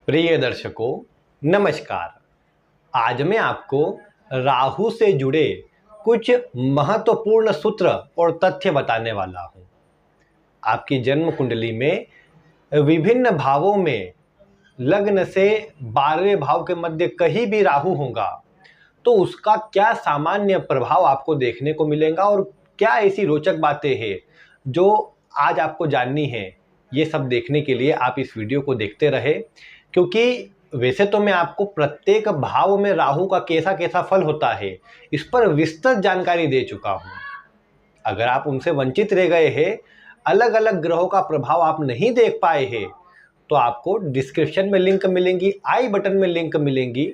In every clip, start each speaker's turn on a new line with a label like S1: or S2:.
S1: प्रिय दर्शकों, नमस्कार। आज मैं आपको राहु से जुड़े कुछ महत्वपूर्ण सूत्र और तथ्य बताने वाला हूं। आपकी जन्म कुंडली में विभिन्न भावों में लग्न से 12वें भाव के मध्य कहीं भी राहु होगा तो उसका क्या सामान्य प्रभाव आपको देखने को मिलेगा और क्या ऐसी रोचक बातें हैं जो आज आपको जाननी है। ये सब देखने के लिए आप इस वीडियो को देखते रहे, क्योंकि वैसे तो मैं आपको प्रत्येक भाव में राहु का कैसा कैसा फल होता है इस पर विस्तृत जानकारी दे चुका हूं। अगर आप उनसे वंचित रह गए हैं, अलग अलग ग्रहों का प्रभाव आप नहीं देख पाए हैं, तो आपको डिस्क्रिप्शन में लिंक मिलेंगी, आई बटन में लिंक मिलेंगी,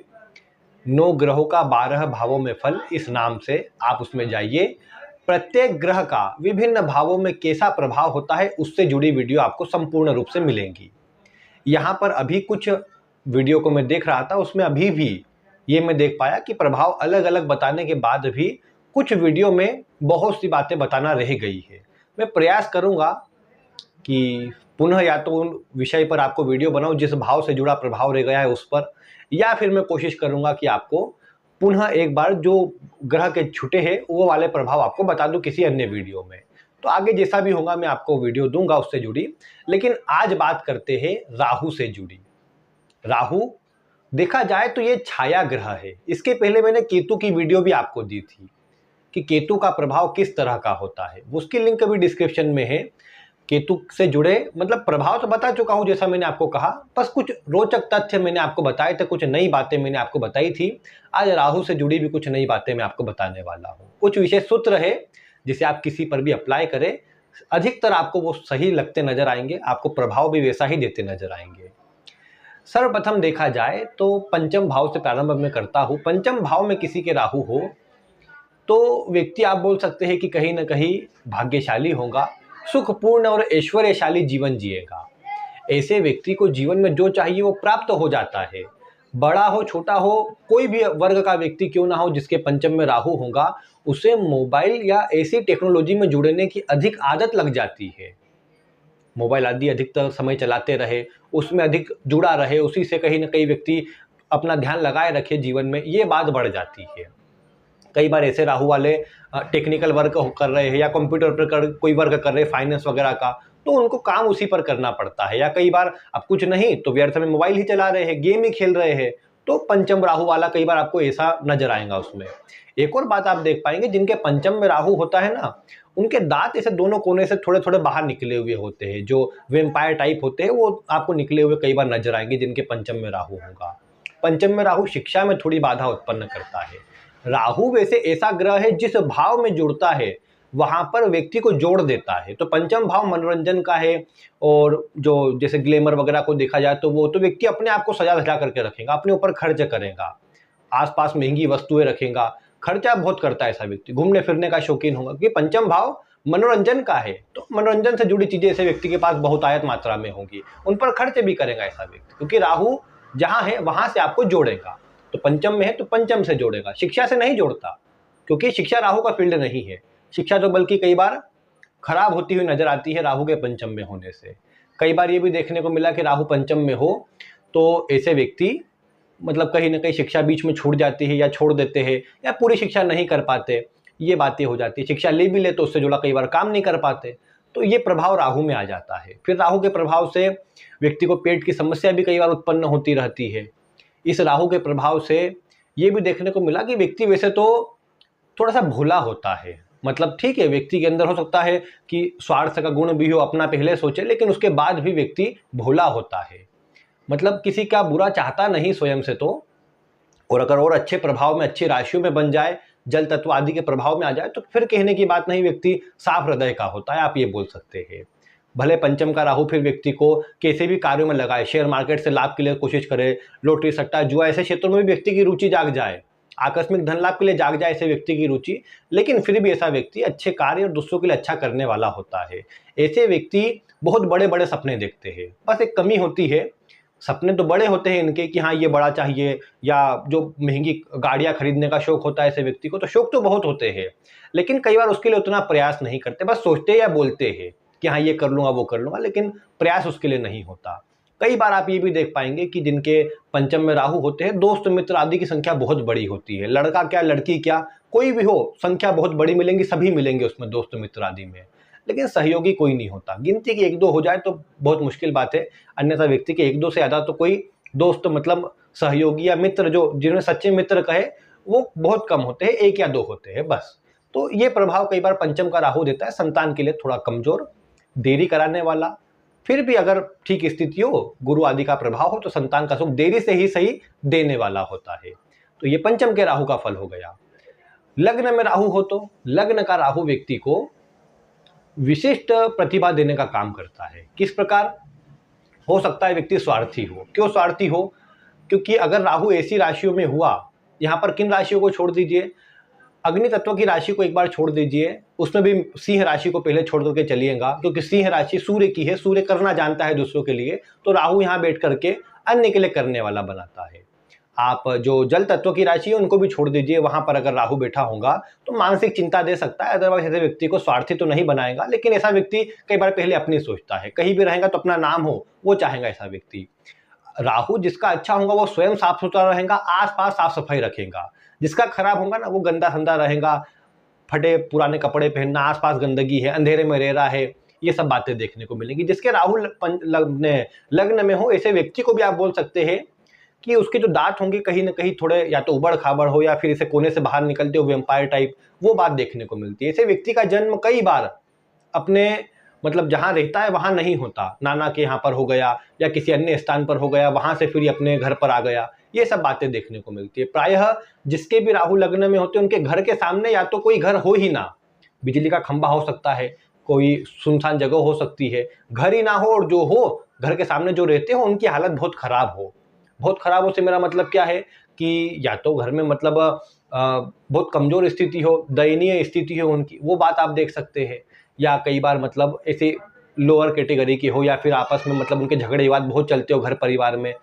S1: 9 ग्रहों का 12 भावों में फल, इस नाम से आप उसमें जाइए। प्रत्येक ग्रह का विभिन्न भावों में कैसा प्रभाव होता है उससे जुड़ी वीडियो आपको संपूर्ण रूप से मिलेंगी। यहाँ पर अभी कुछ वीडियो को मैं देख रहा था, उसमें अभी भी ये मैं देख पाया कि प्रभाव अलग अलग बताने के बाद भी कुछ वीडियो में बहुत सी बातें बताना रह गई है। मैं प्रयास करूँगा कि पुनः या तो उन विषय पर आपको वीडियो बनाऊं जिस भाव से जुड़ा प्रभाव रह गया है उस पर, या फिर मैं कोशिश करूंगा कि आपको पुनः एक बार जो ग्रह के छूटे हैं वो वाले प्रभाव आपको बता दूं किसी अन्य वीडियो में। तो आगे जैसा भी होगा मैं आपको वीडियो दूंगा उससे जुड़ी। लेकिन आज बात करते हैं राहु से जुड़ी। राहु देखा जाए तो ये छाया ग्रह है। इसके पहले मैंने केतु की वीडियो भी आपको दी थी कि केतु का प्रभाव किस तरह का होता है, उसकी लिंक भी डिस्क्रिप्शन में है। केतु से जुड़े मतलब प्रभाव तो बता चुका हूं जैसा मैंने आपको कहा, बस कुछ रोचक तथ्य मैंने आपको बताए थे, कुछ नई बातें मैंने आपको बताई थी। आज राहु से जुड़ी भी कुछ नई बातें मैं आपको बताने वाला हूं। कुछ विशेष सूत्र है जिसे आप किसी पर भी अप्लाई करें, अधिकतर आपको वो सही लगते नजर आएंगे, आपको प्रभाव भी वैसा ही देते नजर आएंगे। सर्वप्रथम देखा जाए तो पंचम भाव से प्रारंभ मैं करता हूं। पंचम भाव में किसी के राहु हो तो व्यक्ति आप बोल सकते हैं कि कहीं ना कहीं भाग्यशाली होगा, सुखपूर्ण और ऐश्वर्यशाली जीवन जिएगा। ऐसे व्यक्ति को जीवन में जो चाहिए वो प्राप्त हो जाता है। बड़ा हो छोटा हो, कोई भी वर्ग का व्यक्ति क्यों ना हो जिसके पंचम में राहु होगा, उसे मोबाइल या ऐसी टेक्नोलॉजी में जुड़ने की अधिक आदत लग जाती है। मोबाइल आदि अधिकतर समय चलाते रहे, उसमें अधिक जुड़ा रहे, उसी से कहीं ना कहीं व्यक्ति अपना ध्यान लगाए रखे जीवन में, ये बात बढ़ जाती है। कई बार ऐसे राहु वाले टेक्निकल वर्क कर रहे हैं या कंप्यूटर पर कोई वर्क कर रहे हैं, फाइनेंस वगैरह का, तो उनको काम उसी पर करना पड़ता है। या कई बार अब कुछ नहीं तो व्यर्थ में मोबाइल ही चला रहे हैं, गेम ही खेल रहे हैं, तो पंचम राहु वाला कई बार आपको ऐसा नजर आएगा उसमें। एक और बात आप देख पाएंगे, जिनके पंचम में राहु होता है ना, उनके दांत ऐसे दोनों कोने से थोड़े थोड़े बाहर निकले हुए होते हैं, जो वेम्पायर टाइप होते हैं, वो आपको निकले हुए कई बार नजर आएंगे जिनके पंचम में राहु होगा। पंचम में राहु शिक्षा में थोड़ी बाधा उत्पन्न करता है। राहु वैसे ऐसा ग्रह है जिस भाव में जुड़ता है वहां पर व्यक्ति को जोड़ देता है। तो पंचम भाव मनोरंजन का है, और जो जैसे ग्लैमर वगैरह को देखा जाए तो वो तो व्यक्ति अपने आप को सजा धजा करके रखेगा, अपने ऊपर खर्च करेगा, आसपास महंगी वस्तुएं रखेगा, खर्चा बहुत करता है ऐसा व्यक्ति, घूमने फिरने का शौकीन होगा, क्योंकि पंचम भाव मनोरंजन का है। तो मनोरंजन से जुड़ी चीजें ऐसे व्यक्ति के पास बहुतायत मात्रा में होंगी, उन पर खर्च भी करेगा ऐसा व्यक्ति, क्योंकि राहु जहां है वहां से आपको जोड़ेगा। तो पंचम में है तो पंचम से जोड़ेगा, शिक्षा से नहीं जोड़ता, क्योंकि शिक्षा राहु का फील्ड नहीं है। शिक्षा तो बल्कि कई बार खराब होती हुई नजर आती है राहु के पंचम में होने से। कई बार ये भी देखने को मिला कि राहु पंचम में हो तो ऐसे व्यक्ति मतलब कहीं ना कहीं शिक्षा बीच में छूट जाती है, या छोड़ देते हैं, या पूरी शिक्षा नहीं कर पाते, ये बातें हो जाती है। शिक्षा ले भी ले तो उससे जुड़ा कई बार काम नहीं कर पाते, तो ये प्रभाव राहु में आ जाता है। फिर राहु के प्रभाव से व्यक्ति को पेट की समस्या भी कई बार उत्पन्न होती रहती है। इस राहु के प्रभाव से ये भी देखने को मिला कि व्यक्ति वैसे तो थोड़ा सा भोला होता है, मतलब ठीक है व्यक्ति के अंदर हो सकता है कि स्वार्थ का गुण भी हो, अपना पहले सोचे, लेकिन उसके बाद भी व्यक्ति भोला होता है, मतलब किसी का बुरा चाहता नहीं स्वयं से। तो और अगर और अच्छे प्रभाव में, अच्छी राशियों में बन जाए, जल तत्व आदि के प्रभाव में आ जाए, तो फिर कहने की बात नहीं, व्यक्ति साफ हृदय का होता है, आप ये बोल सकते हैं। भले पंचम का राहु फिर व्यक्ति को कैसे भी कार्यों में लगाए, शेयर मार्केट से लाभ के लिए कोशिश करे, लॉटरी सट्टा जुआ ऐसे क्षेत्रों में भी व्यक्ति की रुचि जाग जाए, आकस्मिक धन लाभ के लिए जाग जाए ऐसे व्यक्ति की रुचि, लेकिन फिर भी ऐसा व्यक्ति अच्छे कार्य और दूसरों के लिए अच्छा करने वाला होता है। ऐसे व्यक्ति बहुत बड़े बड़े सपने देखते हैं, बस एक कमी होती है, सपने तो बड़े होते हैं इनके कि हाँ ये बड़ा चाहिए, या जो महंगी गाड़ियां खरीदने का शौक होता है ऐसे व्यक्ति को, तो शौक तो बहुत होते हैं, लेकिन कई बार उसके लिए उतना प्रयास नहीं करते, बस सोचते या बोलते हैं कि हाँ ये कर लूंगा वो कर लूंगा, लेकिन प्रयास उसके लिए नहीं होता। कई बार आप ये भी देख पाएंगे कि जिनके पंचम में राहु होते हैं, दोस्त मित्र आदि की संख्या बहुत बड़ी होती है। लड़का क्या लड़की क्या कोई भी हो, संख्या बहुत बड़ी मिलेंगी, सभी मिलेंगे उसमें दोस्त मित्र आदि में, लेकिन सहयोगी कोई नहीं होता। गिनती की 1-2 हो जाए तो बहुत मुश्किल बात है, अन्यथा व्यक्ति के 1-2 से ज़्यादा तो कोई दोस्त मतलब सहयोगी या मित्र जो जिन्हें सच्चे मित्र कहे वो बहुत कम होते हैं, 1 या 2 होते हैं बस। तो ये प्रभाव कई बार पंचम का राहु देता है, संतान के लिए थोड़ा कमजोर, देरी कराने वाला। फिर भी अगर ठीक स्थिति हो, गुरु आदि का प्रभाव हो, तो संतान का सुख देरी से ही सही देने वाला होता है। तो ये पंचम के राहु का फल हो गया। लग्न में राहु हो तो लग्न का राहु व्यक्ति को विशिष्ट प्रतिभा देने का काम करता है। किस प्रकार? हो सकता है व्यक्ति स्वार्थी हो। क्यों स्वार्थी हो? क्योंकि अगर राहु ऐसी राशियों में हुआ, यहाँ पर किन राशियों को छोड़ दीजिए, अग्नि तत्व की राशि को एक बार छोड़ दीजिए, उसमें भी सिंह राशि को पहले छोड़ करके चलिएगा, क्योंकि सिंह राशि सूर्य की है, सूर्य करना जानता है दूसरों के लिए, तो राहु यहाँ बैठ करके अन्य के लिए करने वाला बनाता है। आप जो जल तत्व की राशि है उनको भी छोड़ दीजिए, वहां पर अगर राहु बैठा होगा तो मानसिक चिंता दे सकता है। अदरवाइज ऐसे व्यक्ति को स्वार्थी तो नहीं बनाएगा, लेकिन ऐसा व्यक्ति कई बार पहले अपनी सोचता है, कहीं भी रहेगा तो अपना नाम हो वो चाहेगा ऐसा व्यक्ति। राहु जिसका अच्छा होगा वो स्वयं साफ सुथरा रहेगा, आसपास साफ सफाई रखेगा। जिसका खराब होगा ना वो गंदा संदा रहेगा, फटे पुराने कपड़े पहनना, आसपास गंदगी है, अंधेरे में रह रहा है, ये सब बातें देखने को मिलेंगी। जिसके राहु लग्न में हो, ऐसे व्यक्ति को भी आप बोल सकते हैं कि उसके जो दांत होंगे कहीं ना कहीं थोड़े या तो उबड़ खाबड़ हो या फिर इसे कोने से बाहर निकलते हो वेम्पायर टाइप, वो बात देखने को मिलती है। ऐसे व्यक्ति का जन्म कई बार अपने मतलब जहाँ रहता है वहाँ नहीं होता, नाना के यहाँ पर हो गया या किसी अन्य स्थान पर हो गया, वहाँ से फिर अपने घर पर आ गया, ये सब बातें देखने को मिलती है। प्रायः जिसके भी राहु लग्न में होते हैं उनके घर के सामने या तो कोई घर हो ही ना, बिजली का खंभा हो सकता है, कोई सुनसान जगह हो सकती है, घर ही ना हो, और जो हो घर के सामने जो रहते हो उनकी हालत बहुत खराब हो। बहुत खराब हो से मेरा मतलब क्या है कि या तो घर में मतलब बहुत कमजोर स्थिति हो, दयनीय स्थिति हो उनकी, वो बात आप देख सकते हैं। या कई बार मतलब ऐसे लोअर कैटेगरी के हो या फिर आपस में मतलब उनके झगड़े विवाद बहुत चलते हो घर परिवार में,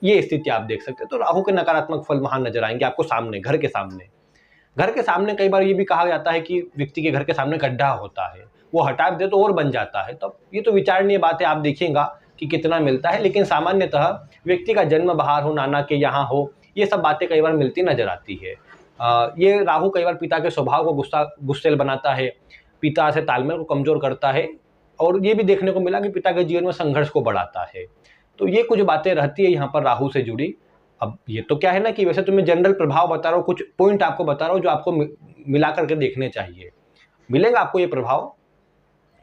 S1: ये स्थिति आप देख सकते हैं। तो राहु के नकारात्मक फल वहां नजर आएंगे आपको सामने, घर के सामने। घर के सामने कई बार ये भी कहा जाता है कि व्यक्ति के घर के सामने गड्ढा होता है, वो हटा दे तो और बन जाता है। तब ये तो विचारणीय बात है, आप देखिएगा कि कितना मिलता है, लेकिन सामान्यतः व्यक्ति का जन्म बाहर हो, नाना के यहाँ हो, ये सब बातें कई बार मिलती नजर आती है। ये राहु कई बार पिता के स्वभाव को गुस्सेल बनाता है, पिता से तालमेल को कमजोर करता है, और ये भी देखने को मिला कि पिता के जीवन में संघर्ष को बढ़ाता है। तो ये कुछ बातें रहती है यहाँ पर राहु से जुड़ी। अब ये तो क्या है ना कि वैसे तो मैं जनरल प्रभाव बता रहा हूँ, कुछ पॉइंट आपको बता रहा हूँ जो आपको मिला करके देखने चाहिए, मिलेगा आपको ये प्रभाव।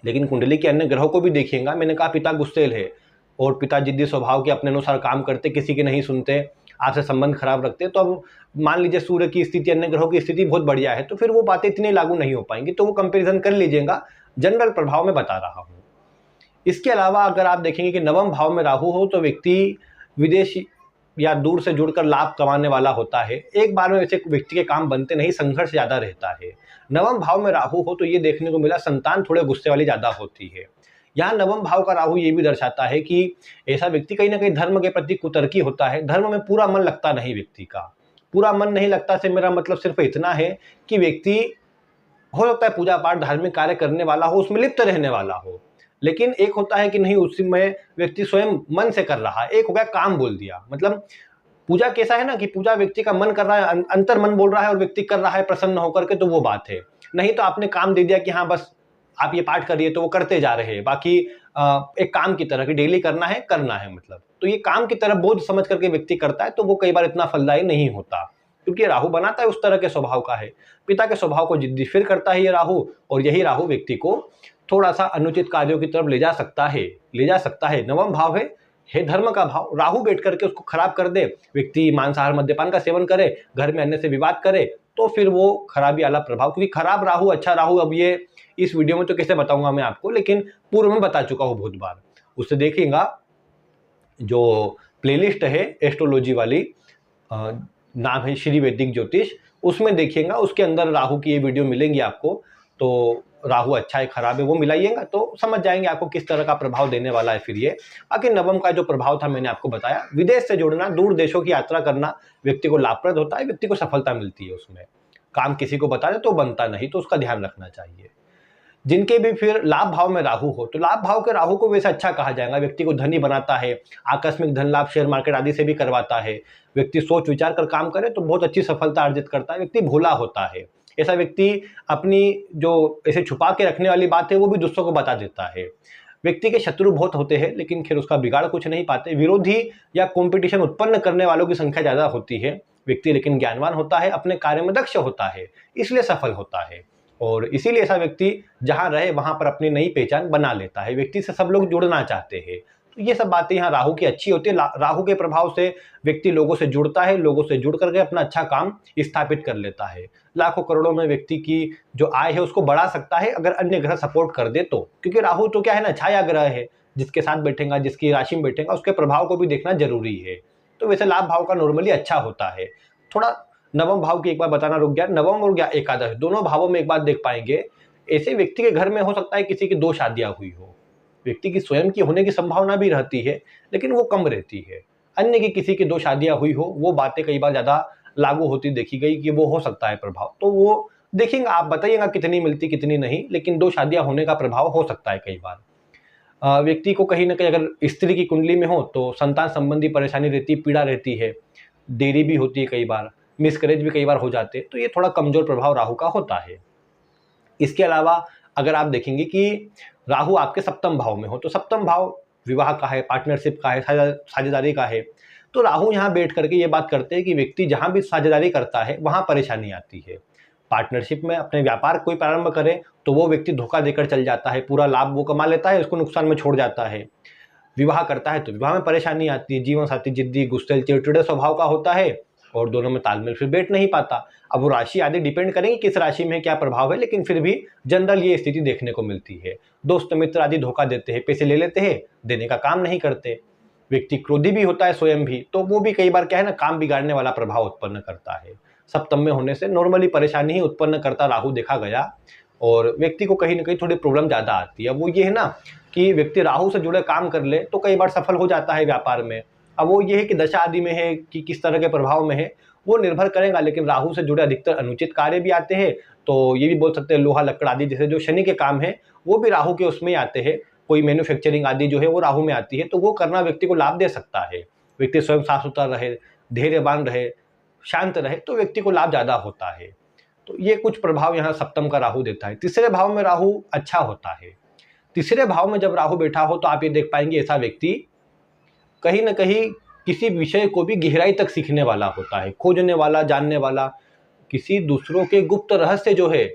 S1: लेकिन कुंडली के अन्य ग्रहों को भी देखिएगा। मैंने कहा पिता गुस्सेल है और पिता जिद्दी स्वभाव के, अपने अनुसार काम करते, किसी के नहीं सुनते, आपसे संबंध खराब रखते, तो अब मान लीजिए सूर्य की स्थिति, अन्य ग्रहों की स्थिति बहुत बढ़िया है, तो फिर वो बातें इतनी लागू नहीं हो पाएंगी। तो वो कंपैरिजन कर लीजिएगा, जनरल प्रभाव में बता रहा हूँ। इसके अलावा अगर आप देखेंगे कि नवम भाव में राहु हो तो व्यक्ति विदेश या दूर से जुड़कर लाभ कमाने वाला होता है। एक बार में वैसे व्यक्ति के काम बनते नहीं, संघर्ष ज़्यादा रहता है। नवम भाव में राहु हो तो ये देखने को मिला संतान थोड़े गुस्से वाली ज़्यादा होती है। यहाँ नवम भाव का राहु ये भी दर्शाता है कि ऐसा व्यक्ति कहीं ना कहीं धर्म के प्रति कुतर्की होता है। धर्म में पूरा मन लगता नहीं, व्यक्ति का पूरा मन नहीं लगता से मेरा मतलब सिर्फ इतना है कि व्यक्ति हो सकता है पूजा पाठ धार्मिक कार्य करने वाला हो, उसमें लिप्त रहने वाला हो, लेकिन एक होता है कि नहीं उसमें व्यक्ति स्वयं मन से कर रहा है। एक हो गया काम बोल दिया, मतलब पूजा कैसा है ना कि पूजा व्यक्ति का मन कर रहा है, अंतर मन बोल रहा है और व्यक्ति कर रहा है प्रसन्न होकर के, तो वो बात है। नहीं तो आपने काम दे दिया कि हाँ बस आप ये पाठ करिए, तो वो करते जा रहे हैं, बाकी एक काम की तरह कि डेली करना है मतलब, तो ये काम की तरह बोझ समझ करके व्यक्ति करता है, तो वो कई बार इतना फलदायी नहीं होता, क्योंकि राहु बनाता है उस तरह के स्वभाव का है। पिता के स्वभाव को जिद्दी फिर करता है ये राहु, और यही राहु व्यक्ति को थोड़ा सा अनुचित कार्यों की तरफ ले जा सकता है। नवम भाव है धर्म का भाव, राहु बैठ करके उसको खराब कर दे, व्यक्ति मांसाहार मद्यपान का सेवन करे, घर में अन्य से विवाद करे, तो फिर वो खराबी वाला प्रभाव। क्योंकि खराब राहु अच्छा राहु, अब ये इस वीडियो में तो कैसे बताऊंगा मैं आपको, लेकिन पूर्व में बता चुका हूँ बहुत बार। उससे देखिएगा जो प्लेलिस्ट है एस्ट्रोलॉजी वाली, नाम है श्री वैदिक ज्योतिष, उसमें देखिएगा, उसके अंदर राहु की ये वीडियो मिलेंगी आपको। तो राहु अच्छा है खराब है वो मिलाइएगा तो समझ जाएंगे आपको किस तरह का प्रभाव देने वाला है फिर ये। बाकी नवम का जो प्रभाव था मैंने आपको बताया, विदेश से जुड़ना, दूर देशों की यात्रा करना व्यक्ति को लाभप्रद होता है, व्यक्ति को सफलता मिलती है उसमें। काम किसी को बता दे तो बनता नहीं, तो उसका ध्यान रखना चाहिए। जिनके भी फिर लाभ भाव में राहु हो, तो लाभ भाव के राहु को वैसे अच्छा कहा जाएगा, व्यक्ति को धनी बनाता है, आकस्मिक धन लाभ शेयर मार्केट आदि से भी करवाता है। व्यक्ति सोच विचार कर काम करे तो बहुत अच्छी सफलता अर्जित करता है। व्यक्ति भोला होता है, ऐसा व्यक्ति अपनी जो ऐसे छुपा के रखने वाली बात है वो भी दूसरों को बता देता है। व्यक्ति के शत्रु बहुत होते हैं लेकिन फिर उसका बिगाड़ कुछ नहीं पाते। विरोधी या कंपटीशन उत्पन्न करने वालों की संख्या ज्यादा होती है। व्यक्ति लेकिन ज्ञानवान होता है, अपने कार्य में दक्ष होता है, इसलिए सफल होता है और इसीलिए ऐसा व्यक्ति जहां रहे वहां पर अपनी नई पहचान बना लेता है। व्यक्ति से सब लोग जुड़ना चाहते हैं। तो ये सब बातें यहाँ राहु की अच्छी होती है। राहु के प्रभाव से व्यक्ति लोगों से जुड़ता है, लोगों से जुड़ करके अपना अच्छा काम स्थापित कर लेता है। लाखों करोड़ों में व्यक्ति की जो आय है उसको बढ़ा सकता है अगर अन्य ग्रह सपोर्ट कर दे तो, क्योंकि राहु तो क्या है ना, छाया ग्रह है, जिसके साथ बैठेगा, जिसकी राशि में बैठेगा, उसके प्रभाव को भी देखना जरूरी है। तो वैसे लाभ भाव का नॉर्मली अच्छा होता है। थोड़ा नवम भाव की एक बार बताना रुक गया, नवम और एकादश दोनों भावों में एक बात देख पाएंगे, ऐसे व्यक्ति के घर में हो सकता है किसी की 2 शादियां हुई हो। व्यक्ति की स्वयं की होने की संभावना भी रहती है लेकिन वो कम रहती है। अन्य की किसी की 2 शादियां हुई हो, वो बातें कई बार ज्यादा लागू होती देखी गई कि वो हो सकता है प्रभाव। तो वो देखेंगे, आप बताइएगा कितनी मिलती कितनी नहीं, लेकिन 2 शादियां होने का प्रभाव हो सकता है कई बार। व्यक्ति को कहीं ना कहीं अगर स्त्री की कुंडली में हो तो संतान संबंधी परेशानी रहती है, पीड़ा रहती है, देरी भी होती है, कई बार मिसकैरेज भी कई बार हो जाते हैं। तो ये थोड़ा कमजोर प्रभाव राहु का होता है। इसके अलावा अगर आप देखेंगे कि राहु आपके सप्तम भाव में हो, तो सप्तम भाव विवाह का है, पार्टनरशिप का है, साझेदारी का है। तो राहु यहाँ बैठ करके ये बात करते हैं कि व्यक्ति जहां भी साझेदारी करता है वहां परेशानी आती है। पार्टनरशिप में अपने व्यापार कोई प्रारंभ करे तो वो व्यक्ति धोखा देकर चल जाता है, पूरा लाभ वो कमा लेता है, उसको नुकसान में छोड़ जाता है। विवाह करता है तो विवाह में परेशानी आती है, जीवन साथी जिद्दी, गुस्सैल, चिड़चिड़े स्वभाव का होता है और दोनों में तालमेल फिर बैठ नहीं पाता। अब वो राशि आदि डिपेंड करेंगे किस राशि में क्या प्रभाव है, लेकिन फिर भी जनरल ये स्थिति देखने को मिलती है। दोस्त मित्र आदि धोखा देते हैं, पैसे ले लेते हैं, देने का काम नहीं करते। व्यक्ति क्रोधी भी होता है स्वयं भी, तो वो भी कई बार क्या है ना, काम बिगाड़ने वाला प्रभाव उत्पन्न करता है। सप्तम में होने से नॉर्मली परेशानी ही उत्पन्न करता राहु देखा गया और व्यक्ति को कहीं ना कहीं थोड़ी प्रॉब्लम ज्यादा आती है। वो ये है ना कि व्यक्ति राहु से जुड़े काम कर ले तो कई बार सफल हो जाता है व्यापार में। अब वो ये है कि दशा आदि में है कि किस तरह के प्रभाव में है वो निर्भर करेगा, लेकिन राहु से जुड़े अधिकतर अनुचित कार्य भी आते हैं। तो ये भी बोल सकते हैं लोहा लकड़ आदि जैसे जो शनि के काम है वो भी राहु के उसमें आते हैं। कोई मैन्युफैक्चरिंग आदि जो है वो राहु में आती है, तो वो करना व्यक्ति को लाभ दे सकता है। व्यक्ति स्वयं साफ सुथरा रहे, धैर्यवान रहे, शांत रहे तो व्यक्ति को लाभ ज्यादा होता है। तो ये कुछ प्रभाव यहाँ सप्तम का राहु देता है। तीसरे भाव में राहु अच्छा होता है। तीसरे भाव में जब राहु बैठा हो तो आप ये देख पाएंगे ऐसा व्यक्ति कहीं ना कहीं किसी विषय को भी गहराई तक सीखने वाला होता है, खोजने वाला, जानने वाला। किसी दूसरों के गुप्त रहस्य जो है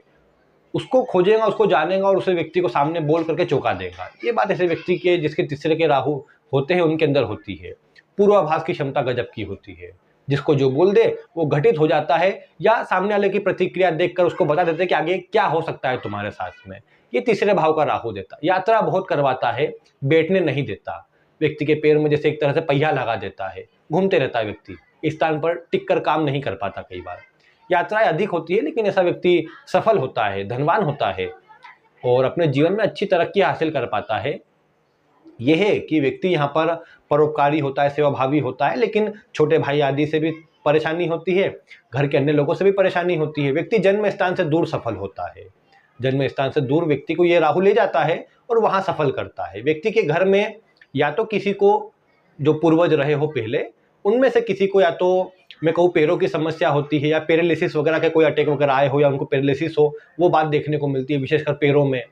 S1: उसको खोजेगा, उसको जानेगा और उसे व्यक्ति को सामने बोल करके चौंका देगा। ये बात ऐसे व्यक्ति के जिसके तीसरे के राहु होते हैं उनके अंदर होती है। पूर्वाभास की क्षमता गजब की होती है, जिसको जो बोल दे वो घटित हो जाता है या सामने वाले की प्रतिक्रिया देखकर उसको बता देते हैं कि आगे क्या हो सकता है तुम्हारे साथ में। ये तीसरे भाव का राहु देता। यात्रा बहुत करवाता है, बैठने नहीं देता। व्यक्ति के पैर में जैसे एक तरह से पहिया लगा देता है, घूमते रहता है व्यक्ति, इस स्थान पर टिक कर काम नहीं कर पाता। कई बार यात्राएं अधिक होती है लेकिन ऐसा व्यक्ति सफल होता है, धनवान होता है और अपने जीवन में अच्छी तरक्की हासिल कर पाता है। यह है कि व्यक्ति यहाँ पर परोपकारी होता है, सेवाभावी होता है, लेकिन छोटे भाई आदि से भी परेशानी होती है, घर के अन्य लोगों से भी परेशानी होती है। व्यक्ति जन्म स्थान से दूर सफल होता है। जन्म स्थान से दूर व्यक्ति को ये राहु ले जाता है और वहां सफल करता है। व्यक्ति के घर में या तो किसी को जो पूर्वज रहे हो पहले उनमें से किसी को, या तो मैं कहूँ पैरों की समस्या होती है या पैरालिसिस वगैरह के कोई अटैक वगैरह आए हो या उनको पैरालिसिस हो, वो बात देखने को मिलती है, विशेषकर पैरों में।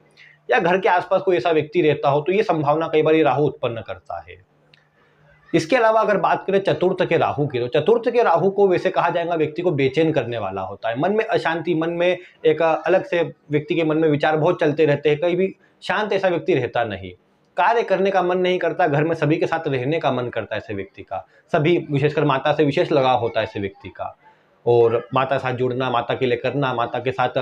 S1: या घर के आसपास कोई ऐसा व्यक्ति रहता हो तो ये संभावना कई बार ये राहु उत्पन्न करता है। इसके अलावा अगर बात करें चतुर्थ के राहु की, तो चतुर्थ के राहु को वैसे कहा जाएगा व्यक्ति को बेचैन करने वाला होता है। मन में अशांति, मन में एक अलग से व्यक्ति के मन में विचार बहुत चलते रहते हैं, कहीं भी शांत ऐसा व्यक्ति रहता नहीं। कार्य करने का मन नहीं करता, घर में सभी के साथ रहने का मन करता है ऐसे व्यक्ति का। सभी, विशेषकर माता से विशेष लगाव होता है ऐसे व्यक्ति का, और माता के साथ जुड़ना, माता के लिए करना, माता के साथ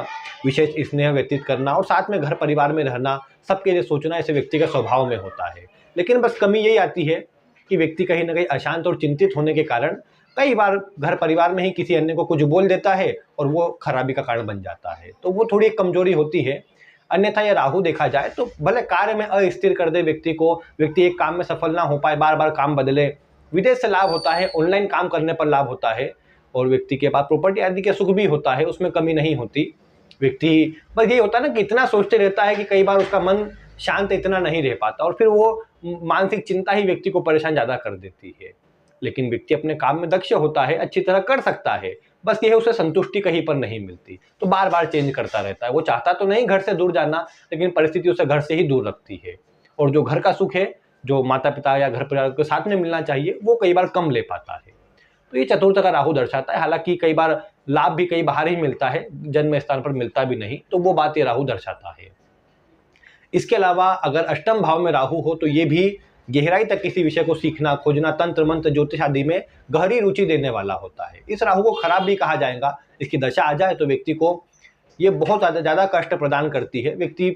S1: विशेष स्नेह व्यतीत करना और साथ में घर परिवार में रहना, सबके लिए सोचना ऐसे व्यक्ति का स्वभाव में होता है। लेकिन बस कमी यही आती है कि व्यक्ति कहीं ना कहीं अशांत और चिंतित होने के कारण कई बार घर परिवार में ही किसी अन्य को कुछ बोल देता है और वो खराबी का कारण बन जाता है। तो वो थोड़ी कमजोरी होती है। अन्यथा ये राहु देखा जाए तो भले कार्य में अस्थिर कर दे व्यक्ति को, व्यक्ति एक काम में सफल ना हो पाए, बार बार काम बदले, विदेश से लाभ होता है, ऑनलाइन काम करने पर लाभ होता है और व्यक्ति के पास प्रॉपर्टी आदि के सुख भी होता है, उसमें कमी नहीं होती। व्यक्ति बस यही होता है ना कि इतना सोचते रहता है कि कई बार उसका मन शांत इतना नहीं रह पाता और फिर वो मानसिक चिंता ही व्यक्ति को परेशान ज़्यादा कर देती है। लेकिन व्यक्ति अपने काम में दक्ष होता है, अच्छी तरह कर सकता है, बस ये है उसे संतुष्टि कहीं पर नहीं मिलती, तो बार-बार चेंज करता रहता है। वो चाहता तो नहीं घर से दूर जाना, लेकिन परिस्थिति उसे घर से ही दूर रखती है और जो घर का सुख है, जो माता-पिता या घर परिवार के साथ में मिलना चाहिए, वो कई बार कम ले पाता है। तो ये चतुर्थ का राहु दर्शाता है, हालाँकि कई बार लाभ भी कहीं बाहर ही मिलता है, जन्म स्थान पर मिलता भी नहीं, तो वो बात ये राहु दर्शाता है। इसके अलावा अगर अष्टम भाव में राहु हो तो ये भी गहराई तक किसी विषय को सीखना, खोजना, तंत्र मंत्र, ज्योतिष आदि में गहरी रुचि देने वाला होता है। इस राहु को खराब भी कहा जाएगा। इसकी दशा आ जाए तो व्यक्ति को ये बहुत ज़्यादा कष्ट प्रदान करती है। व्यक्ति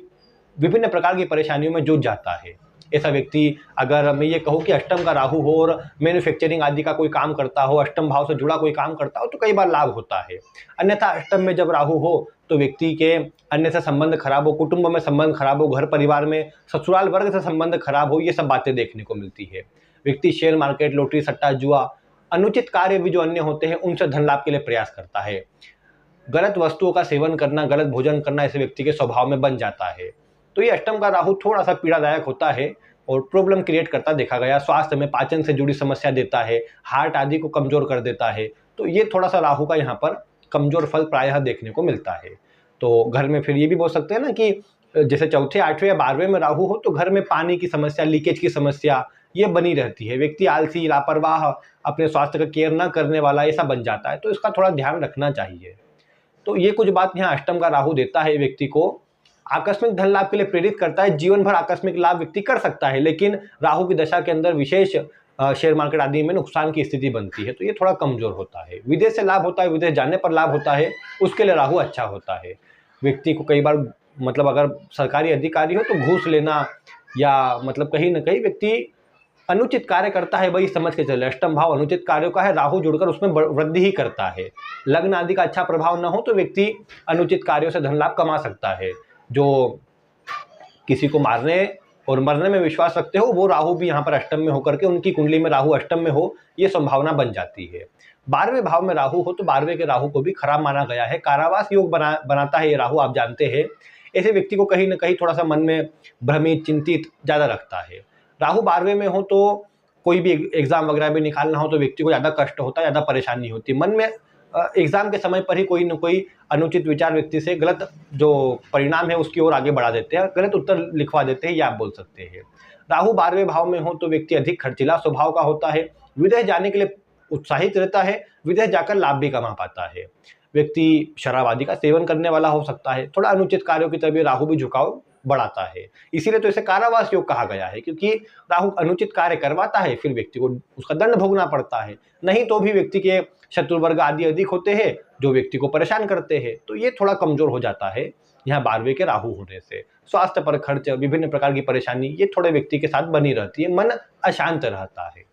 S1: विभिन्न प्रकार की परेशानियों में जूझ जाता है। ऐसा व्यक्ति, अगर मैं ये कहूँ कि अष्टम का राहु हो और मैन्युफैक्चरिंग आदि का कोई काम करता हो, अष्टम भाव से जुड़ा कोई काम करता हो, तो कई बार लाभ होता है। अन्यथा अष्टम में जब राहु हो तो व्यक्ति के अन्य से संबंध खराब हो, कुटुंब में संबंध खराब हो, घर परिवार में ससुराल वर्ग से संबंध खराब हो, ये सब बातें देखने को मिलती है। व्यक्ति शेयर मार्केट, लॉटरी, सट्टा, जुआ, अनुचित कार्य भी जो अन्य होते हैं उनसे धन लाभ के लिए प्रयास करता है। गलत वस्तुओं का सेवन करना, गलत भोजन करना ऐसे व्यक्ति के स्वभाव में बन जाता है। तो ये अष्टम का राहु थोड़ा सा पीड़ादायक होता है और प्रॉब्लम क्रिएट करता देखा गया। स्वास्थ्य में पाचन से जुड़ी समस्या देता है, हार्ट आदि को कमजोर कर देता है। तो ये थोड़ा सा राहु का यहाँ पर कमजोर फल प्रायः देखने को मिलता है। तो घर में फिर ये भी बोल सकते हैं ना कि जैसे चौथे, आठवें या 12वें में राहु हो तो घर में पानी की समस्या, लीकेज की समस्या ये बनी रहती है। व्यक्ति आलसी, लापरवाह, अपने स्वास्थ्य का केयर न करने वाला ऐसा बन जाता है, तो इसका थोड़ा ध्यान रखना चाहिए। तो ये कुछ बात यहाँ अष्टम का राहु देता है व्यक्ति को। आकस्मिक धन लाभ के लिए प्रेरित करता है। जीवन भर आकस्मिक लाभ व्यक्ति कर सकता है, लेकिन राहु की दशा के अंदर विशेष शेयर मार्केट आदि में नुकसान की स्थिति बनती है, तो ये थोड़ा कमजोर होता है। विदेश से लाभ होता है, विदेश जाने पर लाभ होता है, उसके लिए राहु अच्छा होता है। व्यक्ति को कई बार मतलब अगर सरकारी अधिकारी हो तो घूस लेना या मतलब कहीं ना कहीं व्यक्ति अनुचित कार्य करता है, वही समझ के चले। अष्टम भाव अनुचित कार्यों का है, राहु जुड़कर उसमें वृद्धि ही करता है। लग्न आदि का अच्छा प्रभाव न हो तो व्यक्ति अनुचित कार्यों से धन लाभ कमा सकता है। जो किसी को मारने और मरने में विश्वास रखते हो, वो राहु भी यहाँ पर अष्टम में होकर के, उनकी कुंडली में राहु अष्टम में हो, ये संभावना बन जाती है। 12वें भाव में राहु हो तो 12वें के राहु को भी खराब माना गया है। कारावास योग बनाता है ये राहु, आप जानते हैं। ऐसे व्यक्ति को कहीं ना कहीं थोड़ा सा मन में भ्रमित, चिंतित ज़्यादा रखता है। राहु 12वें में हो तो कोई भी एग्जाम वगैरह भी निकालना हो तो व्यक्ति को ज़्यादा कष्ट होता है, ज़्यादा परेशानी होती है। मन में एग्जाम के समय पर ही कोई न कोई अनुचित विचार व्यक्ति से गलत जो परिणाम है उसकी ओर आगे बढ़ा देते हैं, गलत उत्तर लिखवा देते हैं, ये आप बोल सकते हैं। राहु 12वें भाव में हो तो व्यक्ति अधिक खर्चीला स्वभाव का होता है। विदेश जाने के लिए उत्साहित रहता है, विदेश जाकर लाभ भी कमा पाता है। व्यक्ति शराब आदि का सेवन करने वाला हो सकता है। थोड़ा अनुचित कार्यों की तरफ राहु भी झुकाव बढ़ाता है, इसीलिए तो इसे कारावास योग कहा गया है, क्योंकि राहु अनुचित कार्य करवाता है, फिर व्यक्ति को उसका दंड भोगना पड़ता है। नहीं तो भी व्यक्ति के शत्रु वर्ग आदि अधिक होते हैं जो व्यक्ति को परेशान करते हैं, तो ये थोड़ा कमजोर हो जाता है यहाँ 12वें के राहु होने से। स्वास्थ्य पर खर्च, विभिन्न प्रकार की परेशानी ये थोड़े व्यक्ति के साथ बनी रहती है, मन अशांत रहता है।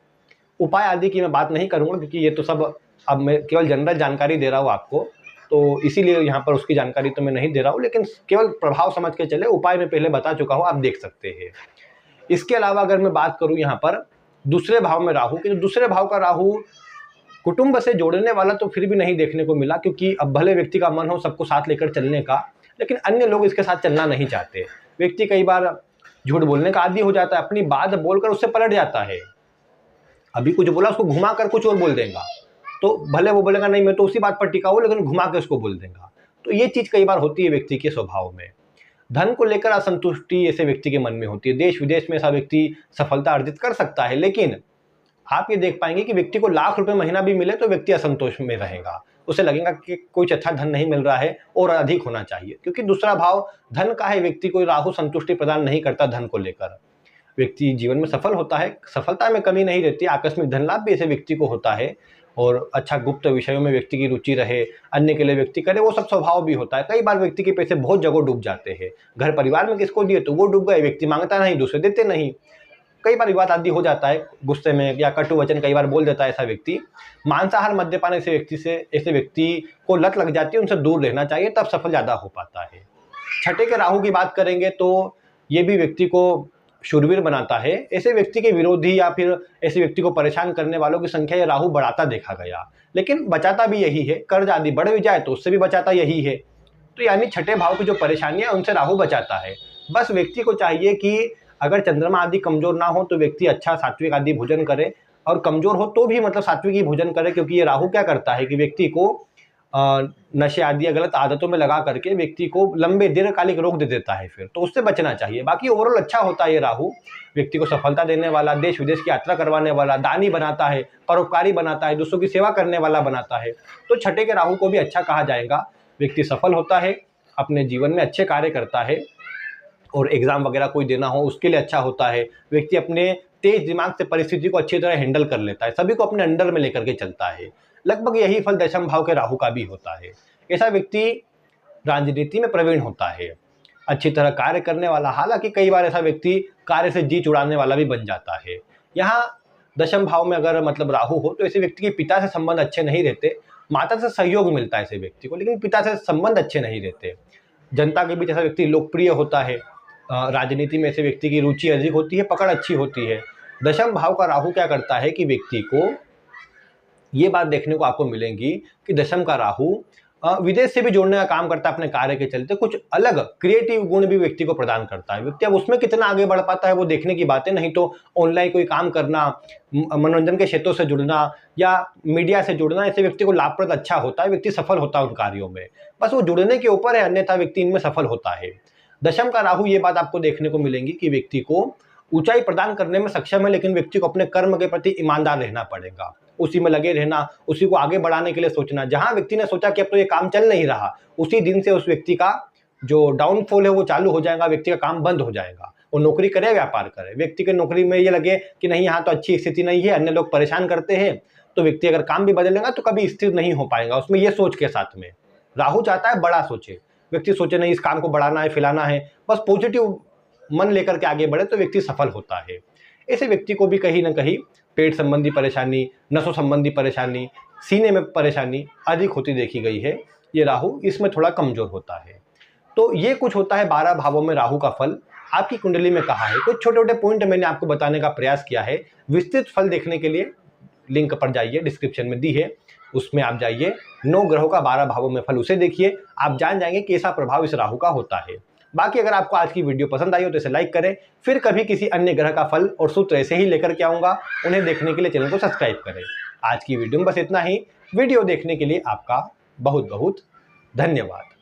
S1: उपाय आदि की मैं बात नहीं करूंगा क्योंकि ये तो सब अब मैं केवल जनरल जानकारी दे रहा हूँ आपको, तो इसीलिए यहाँ पर उसकी जानकारी तो मैं नहीं दे रहा हूँ, लेकिन केवल प्रभाव समझ के चले। उपाय मैं पहले बता चुका हूँ, आप देख सकते हैं। इसके अलावा अगर मैं बात करूँ यहाँ पर दूसरे भाव में राहु की, तो दूसरे भाव का राहु कुटुंब से जोड़ने वाला तो फिर भी नहीं देखने को मिला, क्योंकि अब भले व्यक्ति का मन हो सबको साथ लेकर चलने का, लेकिन अन्य लोग इसके साथ चलना नहीं चाहते। व्यक्ति कई बार झूठ बोलने का आदी हो जाता है, अपनी बात बोलकर उससे पलट जाता है। अभी कुछ बोला उसको घुमा कर कुछ और बोल देगा, तो भले वो बोलेगा नहीं मैं तो उसी बात पर टिका हूं, लेकिन घुमा के उसको बोल देगा। तो ये चीज कई बार होती है व्यक्ति के स्वभाव में। धन को लेकर असंतुष्टि ऐसे व्यक्ति के मन में होती है। देश विदेश में ऐसा व्यक्ति सफलता अर्जित कर सकता है, लेकिन आप ये देख पाएंगे कि व्यक्ति को लाख रुपए महीना भी मिले तो व्यक्ति असंतोष में रहेगा। उसे लगेगा कि कुछ अच्छा धन नहीं मिल रहा है और अधिक होना चाहिए, क्योंकि दूसरा भाव धन का है। व्यक्ति को राहु संतुष्टि प्रदान नहीं करता धन को लेकर। व्यक्ति जीवन में सफल होता है, सफलता में कमी नहीं रहती, आकस्मिक धन लाभ भी ऐसे व्यक्ति को होता है, और अच्छा गुप्त विषयों में व्यक्ति की रुचि रहे, अन्य के लिए व्यक्ति करे, वो सब स्वभाव भी होता है। कई बार व्यक्ति के पैसे बहुत जगह डूब जाते हैं। घर परिवार में किसको दिए तो वो डूब गए, व्यक्ति मांगता नहीं, दूसरे देते नहीं। कई बार विवाद आदि हो जाता है गुस्से में, या कटु वचन कई बार बोल देता है ऐसा व्यक्ति। मांसाहार मद्यपान ऐसे व्यक्ति को लत लग जाती है, उनसे दूर रहना चाहिए, तब सफल ज़्यादा हो पाता है। छठे के राहु की बात करेंगे तो ये भी व्यक्ति को शूरवीर बनाता है। ऐसे व्यक्ति के विरोधी या फिर ऐसे व्यक्ति को परेशान करने वालों की संख्या ये राहु बढ़ाता देखा गया, लेकिन बचाता भी यही है। कर्ज आदि बढ़ भी जाए तो उससे भी बचाता यही है। तो यानी छठे भाव की जो परेशानियां उनसे राहु बचाता है। बस व्यक्ति को चाहिए कि अगर चंद्रमा आदि कमजोर ना हो तो व्यक्ति अच्छा सात्विक आदि भोजन करे, और कमजोर हो तो भी मतलब सात्विक ही भोजन करे, क्योंकि ये राहु क्या करता है कि व्यक्ति को नशे आदि या गलत आदतों में लगा करके व्यक्ति को लंबे दीर्घकालिक रोग दे देता है फिर, तो उससे बचना चाहिए। बाकी ओवरऑल अच्छा होता है ये राहु, व्यक्ति को सफलता देने वाला, देश विदेश की यात्रा करवाने वाला, दानी बनाता है, परोपकारी बनाता है, दूसरों की सेवा करने वाला बनाता है। तो छठे के राहु को भी अच्छा कहा जाएगा। व्यक्ति सफल होता है, अपने जीवन में अच्छे कार्य करता है, और एग्जाम वगैरह कोई देना हो उसके लिए अच्छा होता है। व्यक्ति अपने तेज दिमाग से परिस्थिति को अच्छी तरह हैंडल कर लेता है, सभी को अपने अंडर में लेकर के चलता है। लगभग यही फल दशम भाव के राहु का भी होता है। ऐसा व्यक्ति राजनीति में प्रवीण होता है, अच्छी तरह कार्य करने वाला, हालांकि कई बार ऐसा व्यक्ति कार्य से जी चुराने वाला भी बन जाता है। यहाँ दशम भाव में अगर मतलब राहु हो तो ऐसे व्यक्ति के पिता से संबंध अच्छे नहीं रहते, माता से सहयोग मिलता है ऐसे व्यक्ति को, लेकिन पिता से संबंध अच्छे नहीं रहते। जनता के बीच ऐसा व्यक्ति लोकप्रिय होता है, राजनीति में ऐसे व्यक्ति की रुचि अधिक होती है, पकड़ अच्छी होती है। दशम भाव का राहु क्या करता है कि व्यक्ति को ये बात देखने को आपको मिलेगी कि दशम का राहु विदेश से भी जोड़ने का काम करता है अपने कार्य के चलते। कुछ अलग क्रिएटिव गुण भी व्यक्ति को प्रदान करता है। व्यक्ति अब उसमें कितना आगे बढ़ पाता है वो देखने की बात है, नहीं तो ऑनलाइन कोई काम करना, मनोरंजन के क्षेत्रों से जुड़ना या मीडिया से जुड़ना, ऐसे व्यक्ति को लाभप्रद अच्छा होता है, व्यक्ति सफल होता है उन कार्यों में। बस वो जुड़ने के ऊपर है, अन्यथा व्यक्ति इनमें सफल होता है। दशम का राहु ये बात आपको देखने को मिलेगी कि व्यक्ति को ऊंचाई प्रदान करने में सक्षम है, लेकिन व्यक्ति को अपने कर्म के प्रति ईमानदार रहना पड़ेगा, उसी में लगे रहना, उसी को आगे बढ़ाने के लिए सोचना। जहां व्यक्ति ने सोचा कि अब तो ये काम चल नहीं रहा, उसी दिन से उस व्यक्ति का जो डाउनफॉल है वो चालू हो जाएगा, व्यक्ति का काम बंद हो जाएगा। वो नौकरी करे, व्यापार करे, व्यक्ति के नौकरी में ये लगे कि नहीं यहाँ तो अच्छी स्थिति नहीं है, अन्य लोग परेशान करते हैं, तो व्यक्ति अगर काम भी बदलेगा तो कभी स्थिर नहीं हो पाएगा उसमें, ये सोच के साथ में। राहु चाहता है बड़ा सोचे, व्यक्ति सोचे नहीं इस काम को बढ़ाना है, फैलाना है, बस पॉजिटिव मन लेकर के आगे बढ़े तो व्यक्ति सफल होता है। ऐसे व्यक्ति को भी कहीं ना कहीं पेट संबंधी परेशानी, नसों संबंधी परेशानी, सीने में परेशानी अधिक होती देखी गई है। ये राहु इसमें थोड़ा कमजोर होता है। तो ये कुछ होता है 12 भावों में राहु का फल। आपकी कुंडली में कहा है, कुछ छोटे छोटे पॉइंट मैंने आपको बताने का प्रयास किया है। विस्तृत फल देखने के लिए लिंक पर जाइए, डिस्क्रिप्शन में दी है, उसमें आप जाइए, 9 ग्रहों का 12 भावों में फल, उसे देखिए, आप जान जाएंगे कैसा प्रभाव इस राहु का होता है। बाकी अगर आपको आज की वीडियो पसंद आई हो तो इसे लाइक करें, फिर कभी किसी अन्य ग्रह का फल और सूत्र ऐसे ही लेकर के आऊंगा, उन्हें देखने के लिए चैनल को सब्सक्राइब करें। आज की वीडियो में बस इतना ही। वीडियो देखने के लिए आपका बहुत बहुत धन्यवाद।